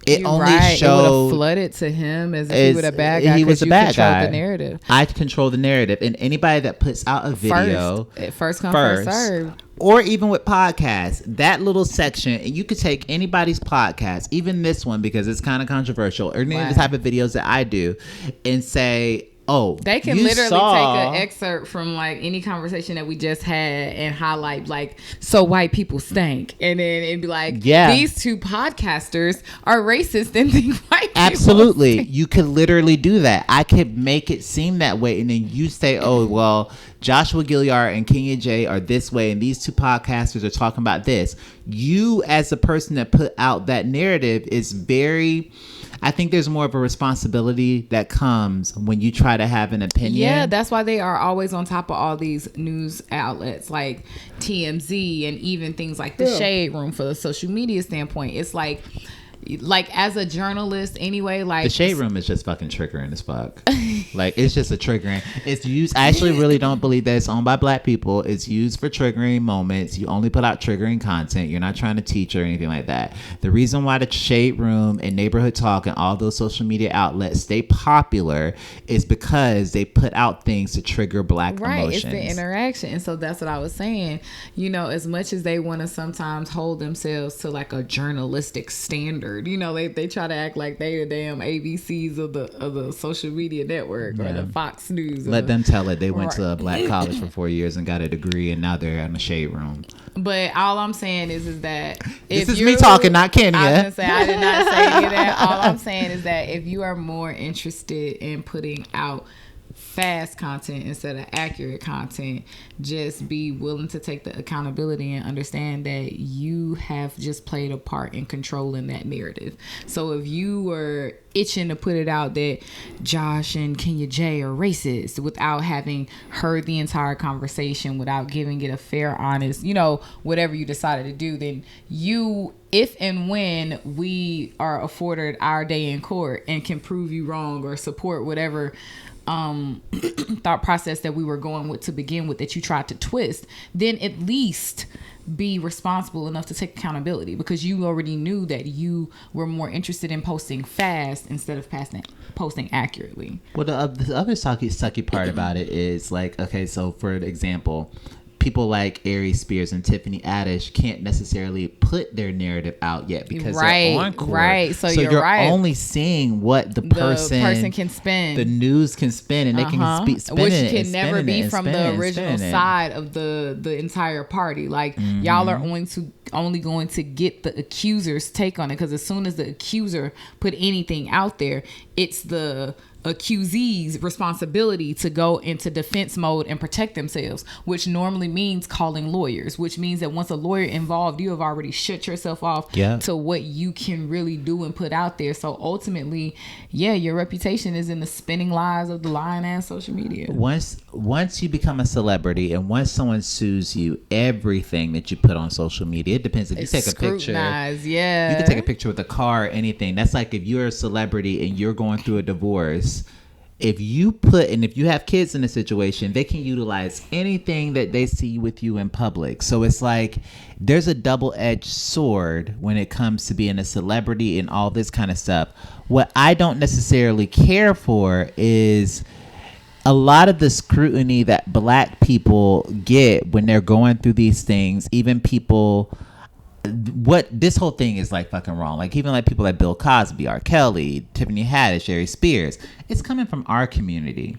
it You're only right. showed it would have flooded to him as if he was a bad guy. He was a bad guy. The narrative. I control the narrative, and anybody that puts out a video first come, first served. Or even with podcasts, that little section, and you could take anybody's podcast, even this one, because it's kind of controversial, or any of the type of videos that I do, and say, oh, they can literally take an excerpt from like any conversation that we just had and highlight like, so white people stink, and then it'd be like, these two podcasters are racist and think white people absolutely stink. You could literally do that. I could make it seem that way, and then you say, oh well, Joshua Gilliard and Kenya J are this way, and these two podcasters are talking about this. You, as the person that put out that narrative, is very, I think there's more of a responsibility that comes when you try to have an opinion. Yeah, that's why they are always on top of all these news outlets like TMZ and even things like the Shade Room for the social media standpoint. It's like as a journalist anyway, like the Shade Room is just fucking triggering as fuck. Like, it's just a triggering. It's used. I actually really don't believe that it's owned by black people. It's used for triggering moments. You only put out triggering content. You're not trying to teach or anything like that. The reason why the Shade Room and Neighborhood Talk and all those social media outlets stay popular is because they put out things to trigger black emotions. It's the interaction. And so that's what I was saying. You know, as much as they want to sometimes hold themselves to like a journalistic standard, you know, they try to act like they the damn ABCs of the social media network or the Fox News. Let them tell it. They went to a black college for 4 years and got a degree, and now they're in the Shade Room. But all I'm saying is that this is me talking, not Kenya. I was gonna say, I did not say any of that. All I'm saying is that if you are more interested in putting out fast content instead of accurate content. Just be willing to take the accountability and understand that you have just played a part in controlling that narrative. So if you were itching to put it out that Josh and Kenya J are racist without having heard the entire conversation, without giving it a fair, honest, whatever you decided to do, then you, if and when we are afforded our day in court and can prove you wrong or support whatever thought process that we were going with to begin with that you tried to twist, then at least be responsible enough to take accountability, because you already knew that you were more interested in posting fast instead of posting accurately. Well, the other sucky part about it is like, okay, so for example, people like Aries Spears and Tiffany Haddish can't necessarily put their narrative out yet because they're on court. Right. So you're right. Only seeing what the person can spin. The news can spin, and they can spin which it, can never be from the original side of the entire party. Like y'all are only going to get the accuser's take on it, because as soon as the accuser put anything out there, it's the accusee's responsibility to go into defense mode and protect themselves, which normally means calling lawyers, which means that once a lawyer involved, you have already shut yourself off to what you can really do and put out there. So ultimately, your reputation is in the spinning lies of the lying ass social media. Once you become a celebrity and once someone sues you, everything that you put on social media, it depends if you take a picture. You can take a picture with a car or anything. That's like if you're a celebrity and you're going through a divorce. If you have kids in a situation, they can utilize anything that they see with you in public. So it's like there's a double-edged sword when it comes to being a celebrity and all this kind of stuff. What I don't necessarily care for is a lot of the scrutiny that black people get when they're going through these things. Even people, what this whole thing is like fucking wrong. Like even like people like Bill Cosby, R. Kelly, Tiffany Haddish, Aries Spears. It's coming from our community.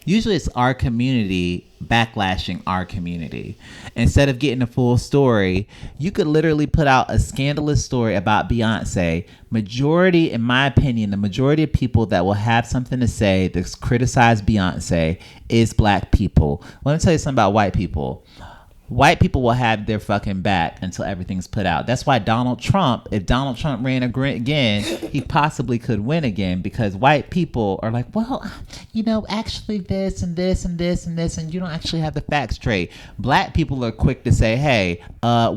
Usually it's our community backlashing our community. Instead of getting a full story, you could literally put out a scandalous story about Beyonce. Majority, in my opinion, the majority of people that will have something to say that criticize Beyonce is black people. Let me tell you something about white people. White people will have their fucking back until everything's put out. That's why Donald Trump, if Donald Trump ran again, he possibly could win again, because white people are like, well, actually this and this and this and this, and you don't actually have the facts straight. Black people are quick to say, hey,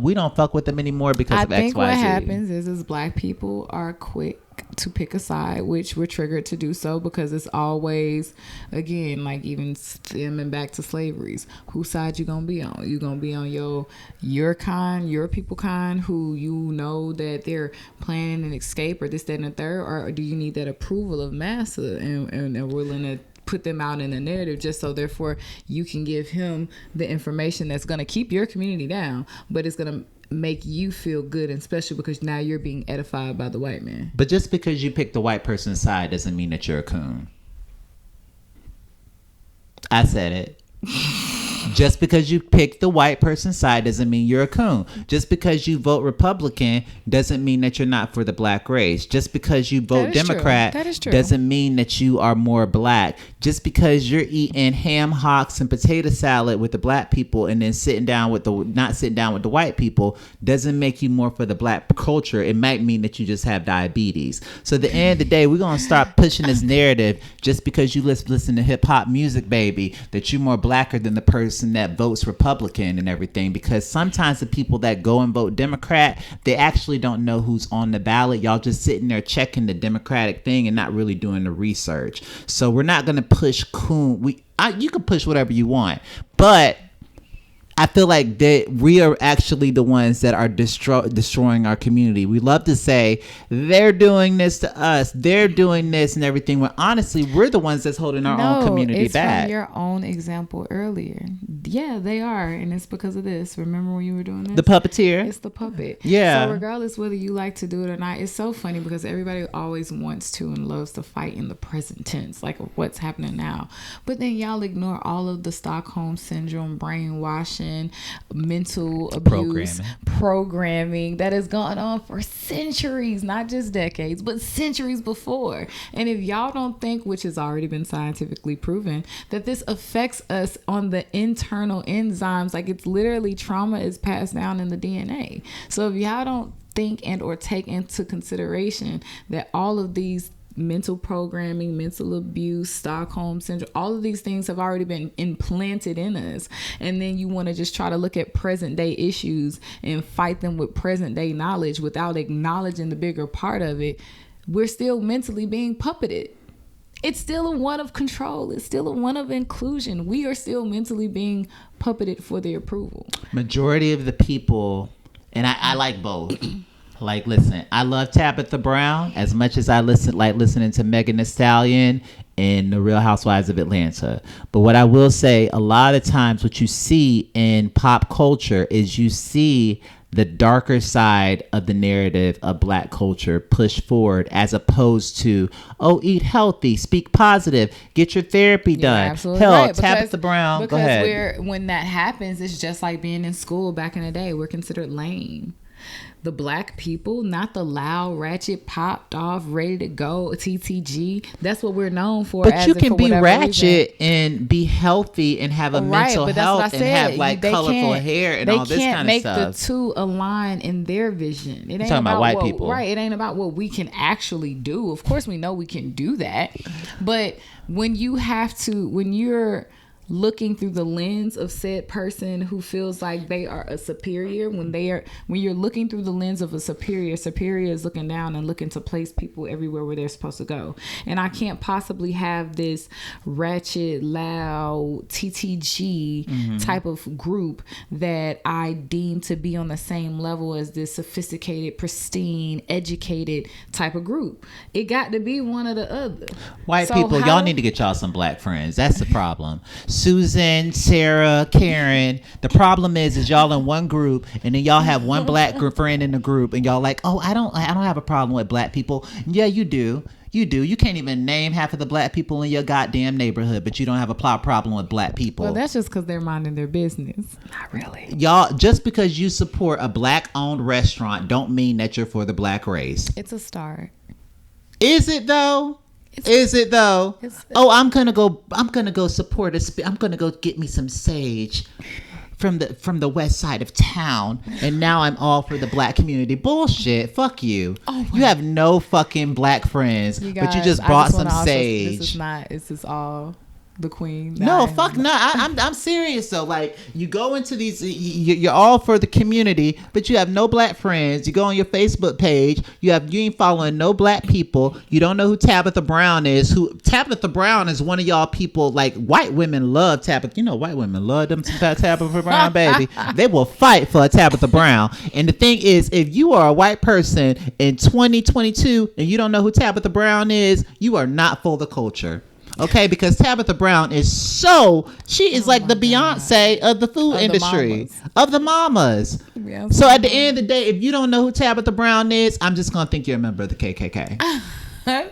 we don't fuck with them anymore because of X, Y, Z. I think what happens is black people are quick to pick a side, which we're triggered to do so, because it's always, again, like even stemming back to slaveries, whose side you gonna be on? You gonna be on your people kind, who that they're planning an escape or this, that, and the third, or do you need that approval of massa and are willing to put them out in the narrative just so therefore you can give him the information that's gonna keep your community down, but it's gonna make you feel good and special because now you're being edified by the white man. But just because you pick the white person's side doesn't mean that you're a coon. I said it. Just because you pick the white person's side doesn't mean you're a coon. Just because you vote Republican doesn't mean that you're not for the black race. Just because you vote Democrat doesn't mean that you are more black. Just because you're eating ham hocks and potato salad with the black people and then not sitting down with the white people doesn't make you more for the black culture. It might mean that you just have diabetes. So at the end of the day, we're going to start pushing this narrative just because you listen to hip hop music, baby, that you're more blacker than the person that votes Republican and everything, because sometimes the people that go and vote Democrat, they actually don't know who's on the ballot. Y'all just sitting there checking the Democratic thing and not really doing the research. So we're not going to push coon. You can push whatever you want, but I feel like that we are actually the ones that are destroying our community. We love to say they're doing this to us, they're doing this and everything. When honestly, we're the ones that's holding our own community back. From your own example earlier. Yeah, they are, and it's because of this. Remember when you were doing this? The puppeteer. It's the puppet. Yeah. So regardless whether you like to do it or not, it's so funny because everybody always wants to and loves to fight in the present tense, like what's happening now. But then y'all ignore all of the Stockholm syndrome, brainwashing, manipulation, mental abuse, programming that has gone on for centuries, not just decades, but centuries before. And if y'all don't think, which has already been scientifically proven, that this affects us on the internal enzymes, like it's literally trauma is passed down in the DNA. So if y'all don't think and or take into consideration that all of these mental programming, mental abuse, Stockholm syndrome, all of these things have already been implanted in us, and then you want to just try to look at present day issues and fight them with present day knowledge without acknowledging the bigger part of it, we're still mentally being puppeted. It's still a one of control. It's still a one of inclusion. We are still mentally being puppeted for their approval. Majority of the people, and I like both. Like, listen, I love Tabitha Brown as much as I like listening to Megan Thee Stallion and The Real Housewives of Atlanta. But what I will say, a lot of times what you see in pop culture is you see the darker side of the narrative of Black culture pushed forward, as opposed to, oh, eat healthy, speak positive, get your therapy done. Absolutely Hell, right. Tabitha Brown, go ahead. When that happens, it's just like being in school back in the day. We're considered lame. The Black people, not the loud, ratchet, popped off, ready to go, TTG. That's what we're known for. But you can be ratchet and be healthy and have a mental health and have like colorful hair and all this kind of stuff. They can't make the two align in their vision. It ain't talking about white people. Right. It ain't about what we can actually do. Of course, we know we can do that. But when you're looking through the lens of said person who feels like they are a superior, when you're looking through the lens of a superior is looking down and looking to place people everywhere where they're supposed to go. And I can't possibly have this ratchet, loud, TTG type of group that I deem to be on the same level as this sophisticated, pristine, educated type of group. It got to be one or the other. White people, y'all need to get y'all some Black friends. That's the problem. Susan, Sarah, Karen. The problem is y'all in one group, and then y'all have one Black friend in the group, and y'all like, oh, I don't have a problem with Black people. Yeah, you do. You can't even name half of the Black people in your goddamn neighborhood, but you don't have a problem with Black people. Well, that's just because they're minding their business. Not really. Y'all, just because you support a Black-owned restaurant don't mean that you're for the Black race. It's a start. Is it though? Is it though? Oh, I'm gonna go support I'm gonna go get me some sage from the west side of town, and now I'm all for the Black community. Bullshit. Fuck you. Oh, you have no fucking Black friends, but you just brought some sage. This is all the queen. No, fuck no. I'm serious though. Like, you go into these, you're all for the community, but you have no Black friends. You go on your Facebook page, you ain't following no Black people. You don't know who Tabitha Brown is. Tabitha Brown is one of y'all people. Like, white women love Tabitha. You know, white women love them some Tabitha Brown, baby. They will fight for a Tabitha Brown. And the thing is, if you are a white person in 2022 and you don't know who Tabitha Brown is, you are not for the culture. Okay, because Tabitha Brown she is like the Beyonce of the food industry, of the mamas. Yeah, so at the end of the day, if you don't know who Tabitha Brown is, I'm just going to think you're a member of the KKK. That's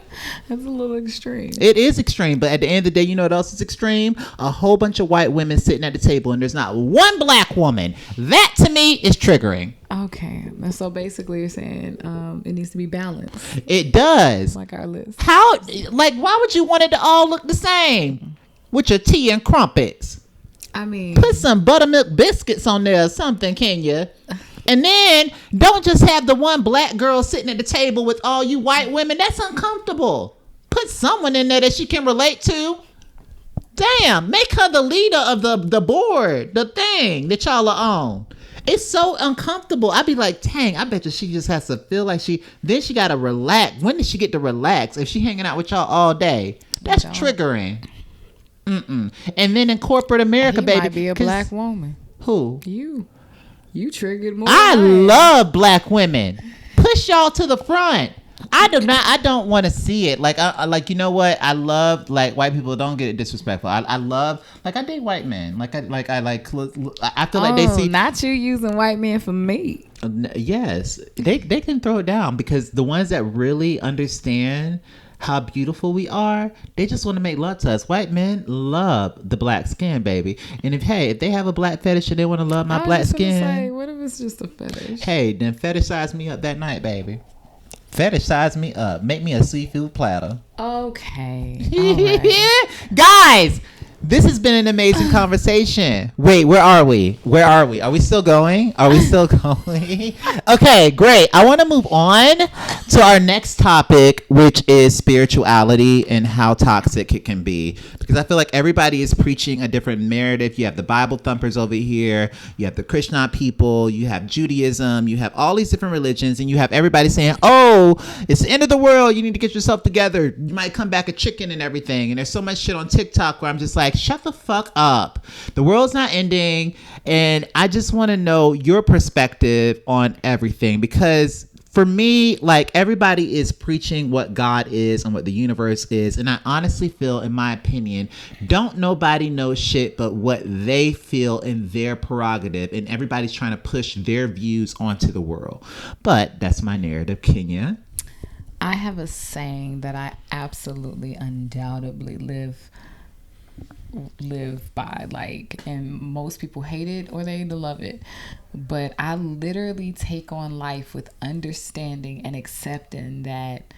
a little extreme. It is extreme, but at the end of the day, you know what else is extreme? A whole bunch of white women sitting at the table and there's not one Black woman. That to me is triggering. Okay, so basically you're saying it needs to be balanced. It does. Like our list. Why would you want it to all look the same with your tea and crumpets? I mean, put some buttermilk biscuits on there or something, can you? And then don't just have the one Black girl sitting at the table with all you white women. That's uncomfortable. Put someone in there that she can relate to. Damn, make her the leader of the board, the thing that y'all are on. It's so uncomfortable. I'd be like, dang, I bet you she just has to feel like then she got to relax. When does she get to relax if she hanging out with y'all all day? That's triggering. And then in corporate America, baby. Might be a Black woman. Who? You triggered more. I love Black women. Push y'all to the front. I don't want to see it. Like, you know what? I love, like, white people. Don't get it disrespectful. I love, like, I date white men. I feel like they see. Not you using white men for me. Yes, they can throw it down, because the ones that really understand how beautiful we are. They just want to make love to us. White men love the black skin, baby. And if they have a black fetish and they want to love my black skin, say, what if it's just a fetish? Hey, then fetishize me up that night, baby. Fetishize me up. Make me a seafood platter. Okay. All right. Guys, this has been an amazing conversation. Wait, where are we? Are we still going? Okay, great. I want to move on to our next topic, which is spirituality and how toxic it can be. Because I feel like everybody is preaching a different narrative. You have the Bible thumpers over here. You have the Krishna people. You have Judaism. You have all these different religions. And you have everybody saying, oh, it's the end of the world. You need to get yourself together. You might come back a chicken and everything. And there's so much shit on TikTok where I'm just like, shut the fuck up. The world's not ending. And I just want to know your perspective on everything, because for me, like, everybody is preaching what God is and what the universe is. And I honestly feel, in my opinion, don't nobody know shit but what they feel in their prerogative. And everybody's trying to push their views onto the world. But that's my narrative. Kenya? I have a saying that I absolutely, undoubtedly live by, like, and most people hate it or they love it, but I literally take on life with understanding and accepting that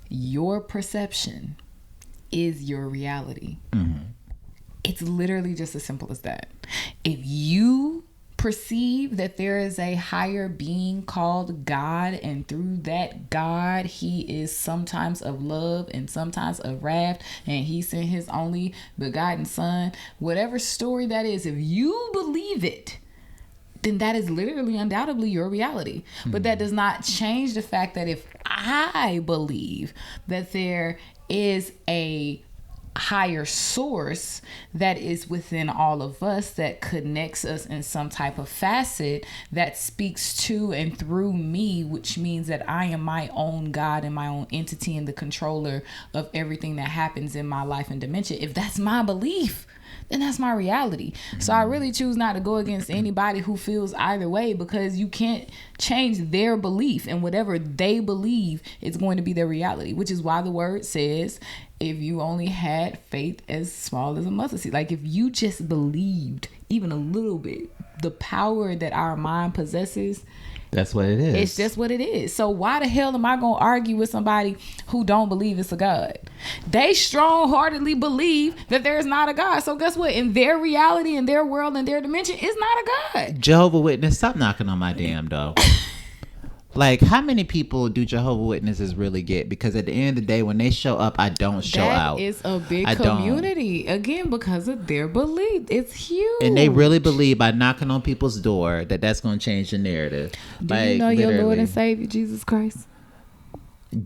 your perception is your reality. It's literally just as simple as that. If you perceive that there is a higher being called God, and through that God, he is sometimes of love and sometimes of wrath, and he sent his only begotten son, whatever story that is, if you believe it, then that is literally undoubtedly your reality. But that does not change the fact that if I believe that there is a higher source that is within all of us, that connects us in some type of facet, that speaks to and through me, which means that I am my own God and my own entity and the controller of everything that happens in my life and dimension. If that's my belief, then that's my reality. So I really choose not to go against anybody who feels either way, because you can't change their belief, and whatever they believe is going to be their reality, which is why the word says, if you only had faith as small as a mustard seed, like if you just believed even a little bit, the power that our mind possesses, that's what it is. It's just what it is. So why the hell am I going to argue with somebody who don't believe it's a God? They strong-heartedly believe that there is not a God. So guess what? In their reality, in their world, in their dimension, it's not a God. Jehovah's Witness, stop knocking on my damn door. Like, how many people do Jehovah's Witnesses really get? Because at the end of the day, when they show up, I don't show out. That is a big community. Again, because of their belief. It's huge. And they really believe by knocking on people's door that that's going to change the narrative. Do you know your Lord and Savior, Jesus Christ?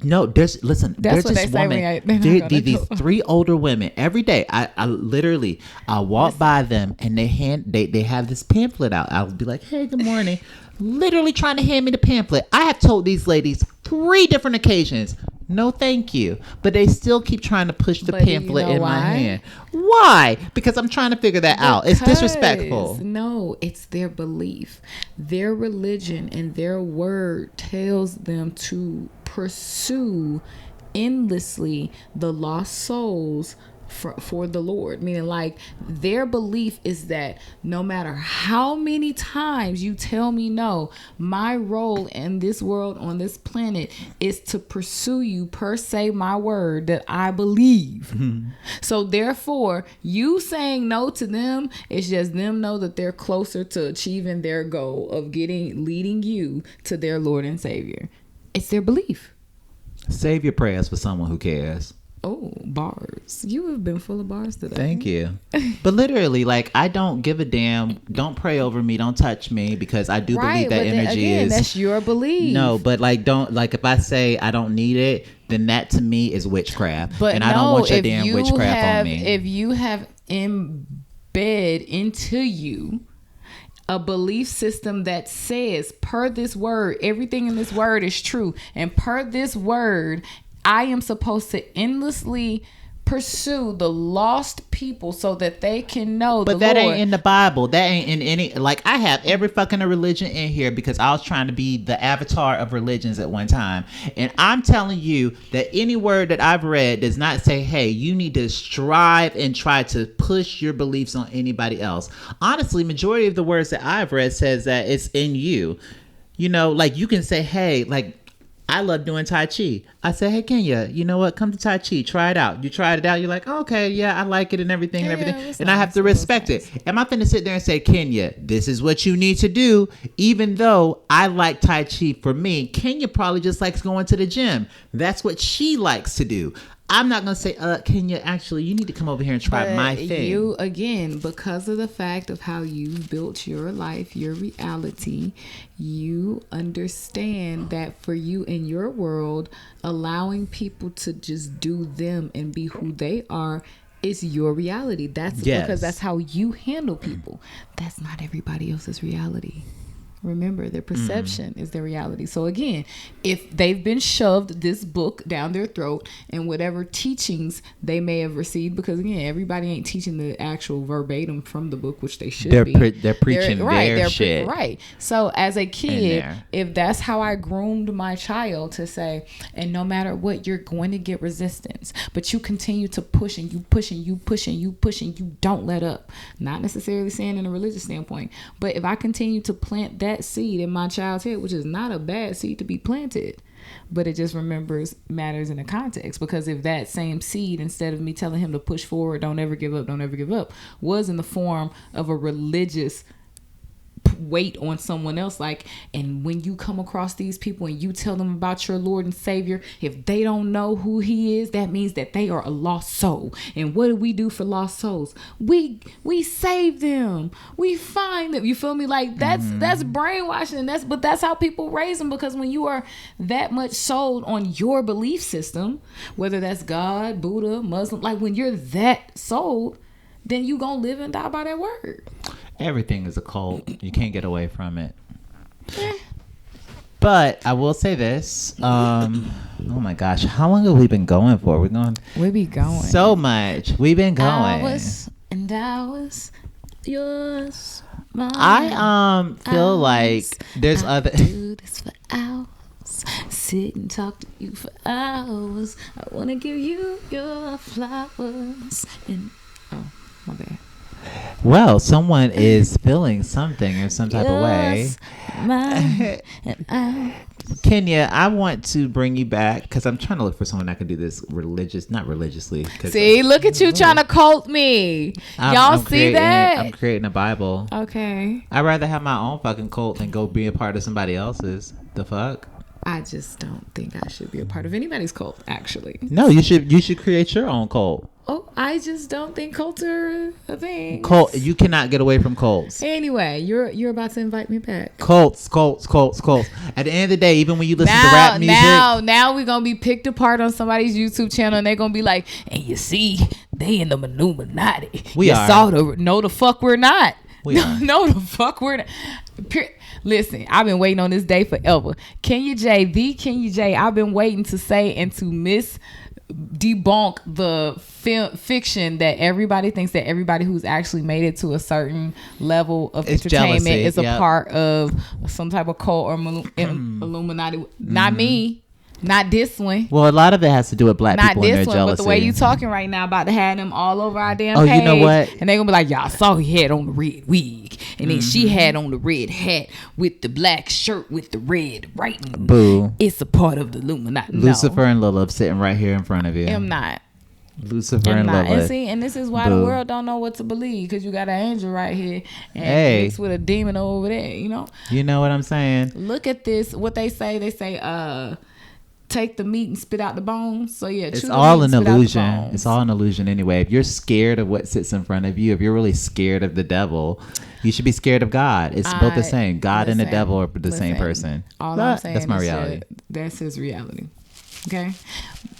No, there's this woman. These three older women. Every day, I walk by them and they have this pamphlet out. I'll be like, hey, good morning. Literally trying to hand me the pamphlet. I have told these ladies 3 different occasions, no thank you, but they still keep trying to push the pamphlet in my hand. Why? Because I'm trying to figure that out. It's disrespectful. No, it's their belief. Their religion and their word tells them to pursue endlessly the lost souls for the Lord. Meaning, like, their belief is that no matter how many times you tell me no, my role in this world, on this planet, is to pursue you per se, my word that I believe. So therefore, you saying no to them is just them know that they're closer to achieving their goal of leading you to their Lord and Savior. It's their belief. Save your prayers for someone who cares. Oh, bars. You have been full of bars today. Thank you. But literally, like, I don't give a damn. Don't pray over me. Don't touch me, because I do believe that energy is. That's your belief. No, but like, don't, like, if I say I don't need it, then that to me is witchcraft. But and I don't want your damn witchcraft on me. If you have embed into you a belief system that says, per this word, everything in this word is true, and per this word, I am supposed to endlessly pursue the lost people so that they can know but the that Lord. ain't in the Bible. That ain't in any, like, I have every fucking religion in here because I was trying to be the avatar of religions at one time. And I'm telling you that any word that I've read does not say, hey, you need to strive and try to push your beliefs on anybody else. Honestly, majority of the words that I've read says that it's in you. You know, like, you can say, hey, like, I love doing Tai Chi. I said, hey, Kenya, you know what? Come to Tai Chi. Try it out. You tried it out. You're like, oh, okay, yeah, I like it and everything and everything. And nice. I have to respect it. Am I finna sit there and say, Kenya, this is what you need to do? Even though I like Tai Chi for me, Kenya probably just likes going to the gym. That's what she likes to do. I'm not going to say, Kenya, actually, you need to come over here and try my thing. You, again, because of the fact of how you've built your life, your reality, you understand that for you in your world, allowing people to just do them and be who they are is your reality. That's because that's how you handle people. That's not everybody else's reality. Remember, their perception is their reality. So again, if they've been shoved this book down their throat and whatever teachings they may have received, because again, everybody ain't teaching the actual verbatim from the book, which they should be. They're preaching their shit. Right. So as a kid, if that's how I groomed my child to say, and no matter what, you're going to get resistance, but you continue to push and you push and you push and you push and you don't let up. Not necessarily saying in a religious standpoint, but if I continue to plant that seed in my child's head, which is not a bad seed to be planted, but it just matters in the context. Because if that same seed, instead of me telling him to push forward, don't ever give up, was in the form of a religious weight on someone else, like, and when you come across these people and you tell them about your Lord and Savior, if they don't know who he is, that means that they are a lost soul. And what do we do for lost souls? We save them, we find them. You feel me? Like, that's brainwashing. But that's how people raise them, because when you are that much sold on your belief system, whether that's God, Buddha, Muslim, like, when you're that sold, then you gonna live and die by that word. Everything is a cult. You can't get away from it. But I will say this. Oh my gosh. How long have we been going for? We be going so much. We've been going. Hours and hours. Yours. Mine. I feel like there's other. Do this for hours. Sit and talk to you for hours. I wanna give you your flowers. And my bad. Well, someone is feeling something in some type of way. Kenya, I want to bring you back because I'm trying to look for someone that can do this not religiously. See, look at you trying to cult me. Y'all see that? I'm creating a Bible. Okay. I'd rather have my own fucking cult than go be a part of somebody else's. The fuck? I just don't think I should be a part of anybody's cult, actually. No, you should create your own cult. Oh, I just don't think cults are a thing. Cult, you cannot get away from cults. Anyway, you're about to invite me back. Cults. At the end of the day, even when you listen to rap music, now we're gonna be picked apart on somebody's YouTube channel, and they're gonna be like, "And you see, they in the Illuminati." We are. No, the fuck we're not. Are. No, the fuck we're not. Listen, I've been waiting on this day forever. Kenya J, I've been waiting to say and to debunk the fiction that everybody thinks that everybody who's actually made it to a certain level of entertainment is a part of some type of cult or Illuminati. Not me. Not this one. Well, a lot of it has to do with black people and their jealousy. But the way you talking right now about to have them all over our damn page. You know what? And they gonna be like, y'all saw he had on the red wig. And then she had on the red hat with the black shirt with the red writing. Boo. It's a part of the Illuminati. Lucifer and Lilith sitting right here in front of you. I'm not. Lucifer and Lilith. And this is why the world don't know what to believe, because you got an angel right here and mixed with a demon over there, you know? You know what I'm saying? Look at this. What they say, take the meat and spit out the bones. So yeah, it's all an illusion. It's all an illusion anyway. If you're scared of what sits in front of you, if you're really scared of the devil, you should be scared of God. It's both the same. God and the devil are the same person. All I'm saying, that's my reality. That's his reality. Okay,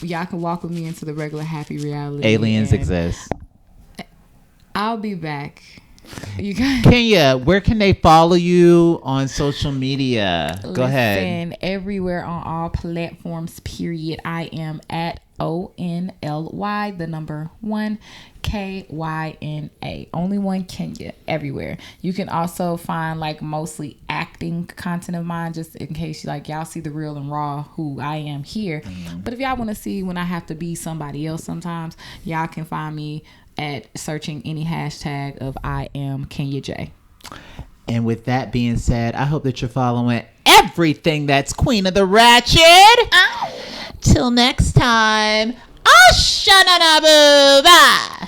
y'all can walk with me into the regular happy reality. Aliens exist. I'll be back. You guys. Kenya, where can they follow you on social media? Go ahead. Everywhere on all platforms, period. I am at ONLY, the number 1 KYNA. Only one Kenya everywhere. You can also find like mostly acting content of mine, just in case you like y'all see the real and raw who I am here. But if y'all want to see when I have to be somebody else sometimes, y'all can find me at searching any hashtag of I am Kenya J. And with that being said, I hope that you're following everything that's Queen of the Ratchet. Till next time. Bye.